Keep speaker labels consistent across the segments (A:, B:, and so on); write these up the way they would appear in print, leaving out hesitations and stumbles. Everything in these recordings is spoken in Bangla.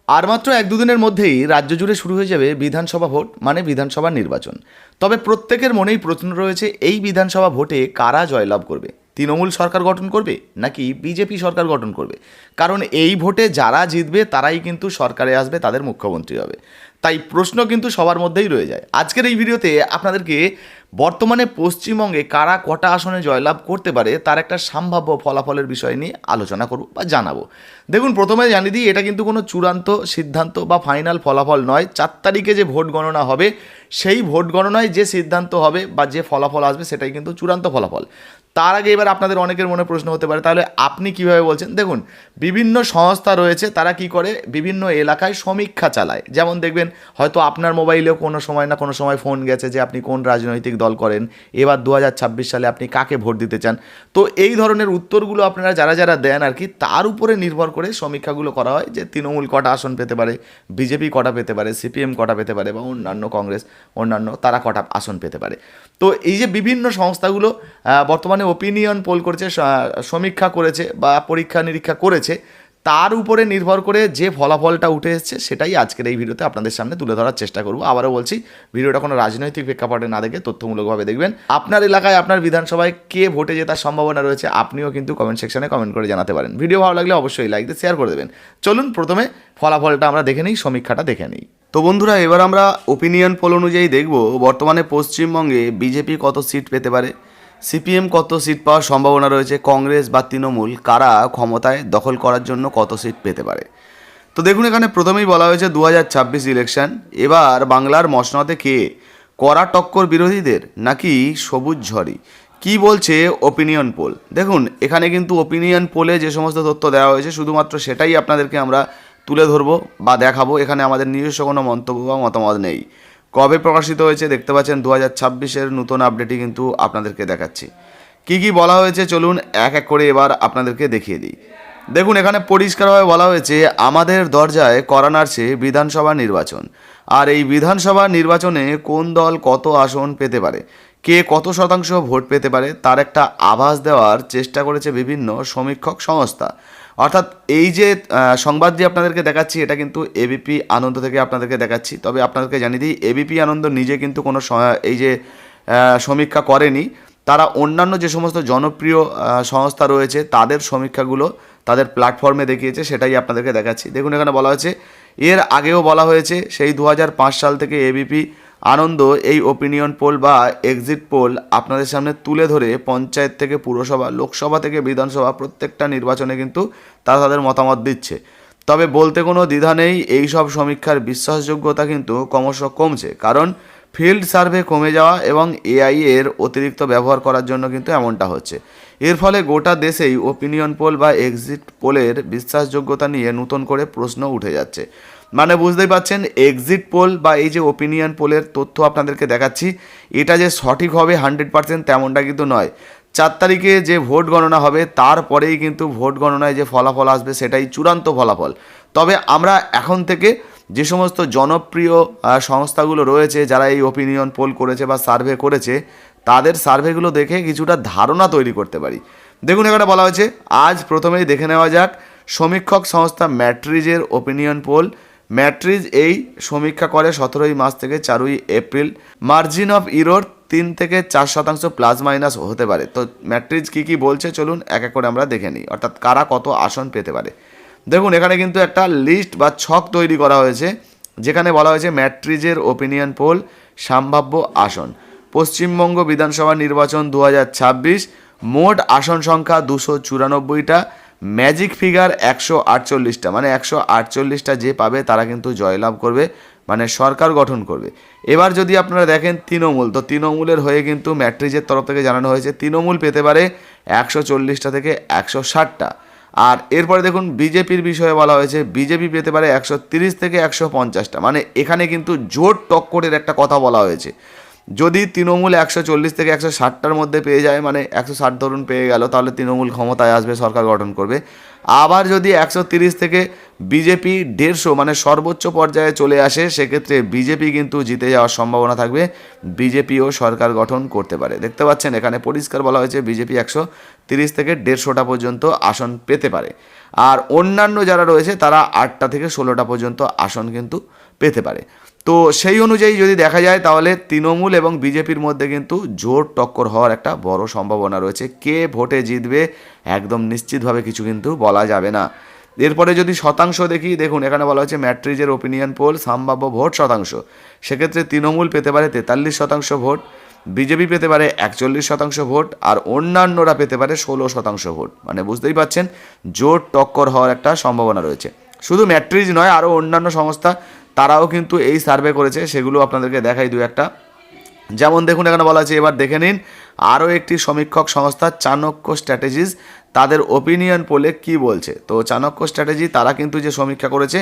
A: আর মাত্র এক দুদিনের মধ্যেই রাজ্য জুড়ে শুরু হয়ে যাবে বিধানসভা ভোট, মানে বিধানসভা নির্বাচন। তবে প্রত্যেকের মনেই প্রশ্ন রয়েছে, এই বিধানসভা ভোটে কারা জয়লাভ করবে? তৃণমূল সরকার গঠন করবে নাকি বিজেপি সরকার গঠন করবে? কারণ এই ভোটে যারা জিতবে তারাই কিন্তু সরকারে আসবে, তাদের মুখ্যমন্ত্রী হবে। তাই প্রশ্ন কিন্তু সবার মধ্যেই রয়ে যায়। আজকের এই ভিডিওতে আপনাদেরকে বর্তমানে পশ্চিমবঙ্গে কারা কটা আসনে জয়লাভ করতে পারে তার একটা সম্ভাব্য ফলাফলের বিষয় নিয়ে আলোচনা করব বা জানাবো। দেখুন, প্রথমে জানিয়ে দিই, এটা কিন্তু কোনো চূড়ান্ত সিদ্ধান্ত বা ফাইনাল ফলাফল নয়। 4 তারিখে যে ভোট গণনা হবে, সেই ভোট গণনায় যে সিদ্ধান্ত হবে বা যে ফলাফল আসবে সেটাই কিন্তু চূড়ান্ত ফলাফল। তার আগে এবার আপনাদের অনেকের মনে প্রশ্ন হতে পারে, তাহলে আপনি কিভাবে বলছেন? দেখুন, বিভিন্ন সংস্থা রয়েছে, তারা কি করে বিভিন্ন এলাকায় সমীক্ষা চালায়। যেমন দেখবেন, হয়তো আপনার মোবাইলেও কোনো সময় না কোনো সময় ফোন গেছে যে আপনি কোন রাজনৈতিক দল করেন, এবার 2026 সালে আপনি কাকে ভোট দিতে চান। তো এই ধরনের উত্তরগুলো আপনারা যারা যারা দেন আর কি, তার উপরে নির্ভর করে সমীক্ষাগুলো করা হয় যে তৃণমূল কটা আসন পেতে পারে, বিজেপি কটা পেতে পারে, সিপিএম কটা পেতে পারে, বা অন্যান্য কংগ্রেস অন্যান্য তারা কটা আসন পেতে পারে। তো এই যে বিভিন্ন সংস্থাগুলো বর্তমানে ওপিনিয়ন পোল করেছে, সমীক্ষা করেছে বা পরীক্ষা নিরীক্ষা করেছে, তার উপরে নির্ভর করে যে ফলাফলটা উঠে এসছে সেটাই আজকের এই ভিডিওতে আপনাদের সামনে তুলে ধরার চেষ্টা করব। আবারও বলছি, ভিডিওটা কোনো রাজনৈতিক প্রেক্ষাপটে না দেখে তথ্যমূলকভাবে দেখবেন। আপনার এলাকায় আপনার বিধানসভায় কে ভোটে জেতার সম্ভাবনা রয়েছে আপনিও কিন্তু কমেন্ট সেকশনে কমেন্ট করে জানাতে পারেন। ভিডিও ভালো লাগলে অবশ্যই লাইক দিয়ে শেয়ার করে দেবেন। চলুন প্রথমে ফলাফলটা আমরা দেখে নিই, সমীক্ষাটা দেখে নিই। তো বন্ধুরা, এবার আমরা ওপিনিয়ন পোল অনুযায়ী দেখব বর্তমানে পশ্চিমবঙ্গে বিজেপি কত সিট পেতে পারে, সিপিএম কত সিট পাওয়ার সম্ভাবনা রয়েছে, কংগ্রেস বা তৃণমূল কারা ক্ষমতায় দখল করার জন্য কত সিট পেতে পারে। তো দেখুন, এখানে প্রথমেই বলা হয়েছে 2026 ইলেকশন। এবার বাংলার মসনদে কে? কড়া টক্কর বিরোধীদের নাকি সবুজ ঝড়ি? কি বলছে ওপিনিয়ন পোল? দেখুন, এখানে কিন্তু ওপিনিয়ন পোলে যে সমস্ত তথ্য দেওয়া হয়েছে শুধুমাত্র সেটাই আপনাদেরকে আমরা তুলে ধরবো বা দেখাবো। এখানে আমাদের নিজস্ব কোনো মন্তব্য বা মতামত নেই। কবে প্রকাশিত হয়েছে দেখতে পাচ্ছেন, 2026-এর নতুন আপডেটই কিন্তু আপনাদেরকে দেখাচ্ছি। কি কি বলা হয়েছে চলুন এক এক করে এবার আপনাদেরকে দেখিয়ে দিই। দেখুন, এখানে পরিষ্কারভাবে বলা হয়েছে, আমাদের দরজায় কড়া নাড়ছে বিধানসভা নির্বাচন। আর এই বিধানসভা নির্বাচনে কোন দল কত আসন পেতে পারে, কে কত শতাংশ ভোট পেতে পারে, তার একটা আভাস দেওয়ার চেষ্টা করেছে বিভিন্ন সমীক্ষক সংস্থা। অর্থাৎ এই যে সংবাদটি আপনাদেরকে দেখাচ্ছি, এটা কিন্তু এবিপি আনন্দ থেকে আপনাদেরকে দেখাচ্ছি। তবে আপনাদেরকে জানিয়ে দিই, এবিপি আনন্দ নিজে কিন্তু কোনো এই যে সমীক্ষা করেনি। তারা অন্যান্য যে সমস্ত জনপ্রিয় সংস্থা রয়েছে তাদের সমীক্ষাগুলো তাদের প্ল্যাটফর্মে দেখিয়েছে, সেটাই আপনাদেরকে দেখাচ্ছি। দেখুন, এখানে বলা হয়েছে, এর আগেও বলা হয়েছে, সেই 2005 সাল থেকে এবিপি আনন্দ এই ওপিনিয়ন পোল বা এক্সিট পোল আপনাদের সামনে তুলে ধরে পঞ্চায়েত থেকে পুরসভা, লোকসভা থেকে বিধানসভা প্রত্যেকটা নির্বাচনে কিন্তু তারা তাদের মতামত দিচ্ছে। তবে বলতে কোনো দ্বিধা নেই, এই সব সমীক্ষার বিশ্বাসযোগ্যতা কিন্তু ক্রমশ কমছে, কারণ ফিল্ড সার্ভে কমে যাওয়া এবং এআই এর অতিরিক্ত ব্যবহার করার জন্য কিন্তু এমনটা হচ্ছে। এর ফলে গোটা দেশেই ওপিনিয়ন পোল বা এক্সিট পোলের বিশ্বাসযোগ্যতা নিয়ে নতুন করে প্রশ্ন উঠে যাচ্ছে। মানে বুঝতেই পারছেন, এক্সিট পোল বা এই যে ওপিনিয়ন পোলের তথ্য আপনাদেরকে দেখাচ্ছি, এটা যে সঠিক হবে 100% তেমনটা কিন্তু নয়। 4 তারিখে যে ভোট গণনা হবে তারপরেই কিন্তু ভোট গণনায় যে ফলাফল আসবে সেটাই চূড়ান্ত ফলাফল। তবে আমরা এখন থেকে যে সমস্ত জনপ্রিয় সংস্থাগুলো রয়েছে যারা এই ওপিনিয়ন পোল করেছে বা সার্ভে করেছে, তাদের সার্ভেগুলো দেখে কিছুটা ধারণা তৈরি করতে পারি। দেখুন, এখানে বলা হয়েছে, আজ প্রথমেই দেখে নেওয়া যাক সমীক্ষক সংস্থা ম্যাট্রিজের ওপিনিয়ন পোল। ম্যাট্রিজ এই সমীক্ষা করে 17ই মার্চ থেকে 4ই এপ্রিল। মার্জিন অফ ইরোর 3 থেকে 4% প্লাস মাইনাস হতে পারে। তো ম্যাট্রিজ কী কী বলছে চলুন এক এক করে আমরা দেখে নিই, অর্থাৎ কারা কত আসন পেতে পারে। দেখুন, এখানে কিন্তু একটা লিস্ট বা ছক তৈরি করা হয়েছে, যেখানে বলা হয়েছে ম্যাট্রিজের ওপিনিয়ন পোল সম্ভাব্য আসন। পশ্চিমবঙ্গ বিধানসভা নির্বাচন 2026, মোট আসন সংখ্যা 294টা, ম্যাজিক ফিগার 148টা, মানে 148টা যে পাবে তারা কিন্তু জয়লাভ করবে, মানে সরকার গঠন করবে। এবার যদি আপনারা দেখেন তৃণমূল, তো তৃণমূলের হয়ে কিন্তু ম্যাট্রিজের তরফ থেকে জানানো হয়েছে তৃণমূল পেতে পারে 140টা থেকে 160টা। আর এরপরে দেখুন, বিজেপির বিষয়ে বলা হয়েছে বিজেপি পেতে পারে 130 থেকে 150টা, মানে এখানে কিন্তু জোট টক্করের একটা কথা বলা হয়েছে। যদি তৃণমূল 140 থেকে 160টার মধ্যে পেয়ে যায়, মানে 160 ধরুন পেয়ে গেল, তাহলে তৃণমূল ক্ষমতায় আসবে, সরকার গঠন করবে। আবার যদি 130 থেকে বিজেপি 150 মানে সর্বোচ্চ পর্যায়ে চলে আসে, সেক্ষেত্রে বিজেপি কিন্তু জিতে যাওয়ার সম্ভাবনা থাকবে, বিজেপিও সরকার গঠন করতে পারে। দেখতে পাচ্ছেন এখানে পরিষ্কার বলা হয়েছে বিজেপি 130 থেকে 150টা পর্যন্ত আসন পেতে পারে, আর অন্যান্য যারা রয়েছে তারা 8টা থেকে 16টা পর্যন্ত আসন কিন্তু পেতে পারে। তো সেই অনুযায়ী যদি দেখা যায় তাহলে তৃণমূল এবং বিজেপির মধ্যে কিন্তু জোর টক্কর হওয়ার একটা বড় সম্ভাবনা রয়েছে। কে ভোটে জিতবে একদম নিশ্চিতভাবে কিছু কিন্তু বলা যাবে না। এরপরে যদি শতাংশ দেখি, দেখুন এখানে বলা হচ্ছে ম্যাট্রিজের ওপিনিয়ন পোল সম্ভাব্য ভোট শতাংশ, সেক্ষেত্রে তৃণমূল পেতে পারে 43% ভোট, বিজেপি পেতে পারে 41% ভোট, আর অন্যান্যরা পেতে পারে 16% ভোট। মানে বুঝতেই পারছেন জোর টক্কর হওয়ার একটা সম্ভাবনা রয়েছে। শুধু ম্যাট্রিজ নয়, আরও অন্যান্য সংস্থা তারাও কিন্তু এই সার্ভে করেছে, সেগুলো আপনাদেরকে দেখাই দু একটা। যেমন দেখুন এখানে বলা আছে, এবার দেখে নিন আরও একটি সমীক্ষক সংস্থা চাণক্য স্ট্র্যাটেজিস তাদের ওপিনিয়ন পোলে কি বলছে। তো চাণক্য স্ট্র্যাটেজি তারা কিন্তু যে সমীক্ষা করেছে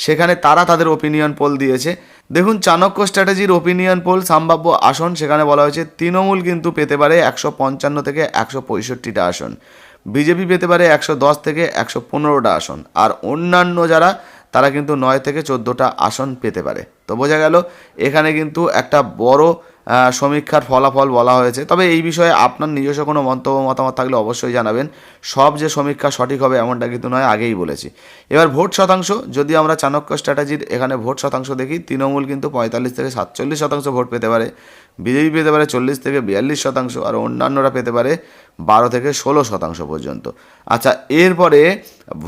A: সেখানে তারা তাদের ওপিনিয়ন পোল দিয়েছে। দেখুন চাণক্য স্ট্র্যাটেজির ওপিনিয়ন পোল সম্ভাব্য আসন, সেখানে বলা হয়েছে তৃণমূল কিন্তু পেতে পারে 155 থেকে 165টা আসন, বিজেপি পেতে পারে 110 থেকে 115টা আসন, আর অন্যান্য যারা তারা কিন্তু 9 থেকে 14টা আসন পেতে পারে। তো বোঝা গেল এখানে কিন্তু একটা বড় সমীক্ষার ফলাফল বলা হয়েছে। তবে এই বিষয়ে আপনার নিজস্ব কোনো মন্তব্য মতামত থাকলে অবশ্যই জানাবেন। সব যে সমীক্ষা সঠিক হবে এমনটা কিন্তু নয়, আগেই বলেছি। এবার ভোট শতাংশ, যদি আমরা চাণক্য স্ট্র্যাটেজির এখানে ভোট শতাংশ দেখি, তৃণমূল কিন্তু 45 থেকে 47% ভোট পেতে পারে, বিজেপি পেতে পারে 40 থেকে 42%, আর অন্যান্যরা পেতে পারে 12 থেকে 16% পর্যন্ত। আচ্ছা, এরপরে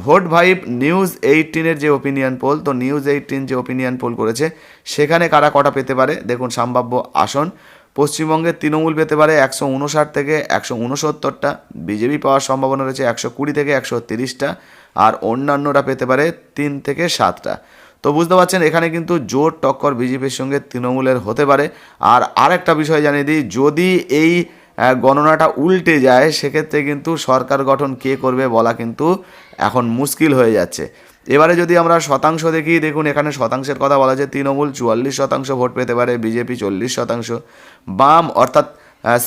A: ভোট ভাইব নিউজ 18-এর যে ওপিনিয়ন পোল, তো নিউজ 18 যে ওপিনিয়ন পোল করেছে সেখানে কারা কটা পেতে পারে দেখুন সম্ভাব্য আসন। পশ্চিমবঙ্গে তৃণমূল পেতে পারে 159 থেকে 169টা, বিজেপি পাওয়ার সম্ভাবনা রয়েছে 120 থেকে 130টা, আর অন্যান্যরা পেতে পারে 3 থেকে 7টা। তো বুঝতে পারছেন এখানে কিন্তু জোর টক্কর বিজেপির সঙ্গে তৃণমূলের হতে পারে। আর আরেকটা বিষয় জানিয়ে দিই, যদি এই গণনাটা উল্টে যায় সেক্ষেত্রে কিন্তু সরকার গঠন কে করবে বলা কিন্তু এখন মুশকিল হয়ে যাচ্ছে। এবারে যদি আমরা শতাংশ দেখি, দেখুন এখানে শতাংশের কথা বলা যায়, তৃণমূল 44% ভোট পেতে পারে, বিজেপি 40%, বাম অর্থাৎ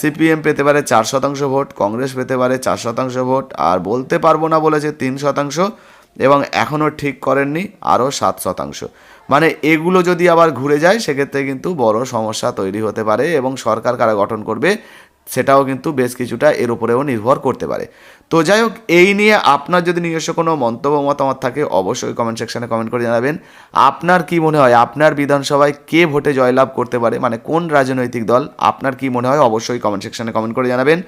A: সিপিএম পেতে পারে 4% ভোট, কংগ্রেস পেতে পারে 4% ভোট, আর বলতে পারবো না বলেছে 3%, এবং এখনও ঠিক করেননি আরও 7%। মানে এগুলো যদি আবার ঘুরে যায় সেক্ষেত্রে কিন্তু বড় সমস্যা তৈরি হতে পারে, এবং সরকার কারা গঠন করবে সেটাও কিন্তু বেশ কিছুটা এর উপরেও নির্ভর করতে পারে। তো যাই হোক, এই নিয়ে আপনার যদি নিজস্ব কোনো মন্তব্য মতামত থাকে অবশ্যই কমেন্ট সেকশনে কমেন্ট করে জানাবেন। আপনার কি মনে হয় আপনার বিধানসভায় কে ভোটে জয়লাভ করতে পারে, মানে কোন রাজনৈতিক দল, আপনার কি মনে হয় অবশ্যই কমেন্ট সেকশনে কমেন্ট করে জানাবেন।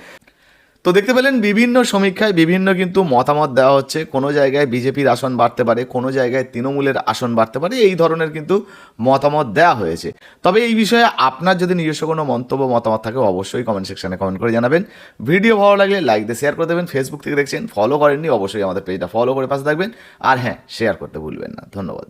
A: তো দেখতে পেলেন বিভিন্ন সমীক্ষায় বিভিন্ন কিন্তু মতামত দেওয়া হচ্ছে, কোনো জায়গায় বিজেপির আসন বাড়তে পারে, কোনো জায়গায় তৃণমূলের আসন বাড়তে পারে, এই ধরনের কিন্তু মতামত দেওয়া হয়েছে। তবে এই বিষয়ে আপনার যদি নিজস্ব কোনো মন্তব্য মতামত থাকে অবশ্যই কমেন্ট সেকশনে কমেন্ট করে জানাবেন। ভিডিও ভালো লাগলে লাইক দিয়ে শেয়ার করে দেবেন। ফেসবুক থেকে দেখছেন, ফলো করেননি অবশ্যই আমাদের পেজটা ফলো করে পাশে থাকবেন, আর হ্যাঁ শেয়ার করতে ভুলবেন না। ধন্যবাদ।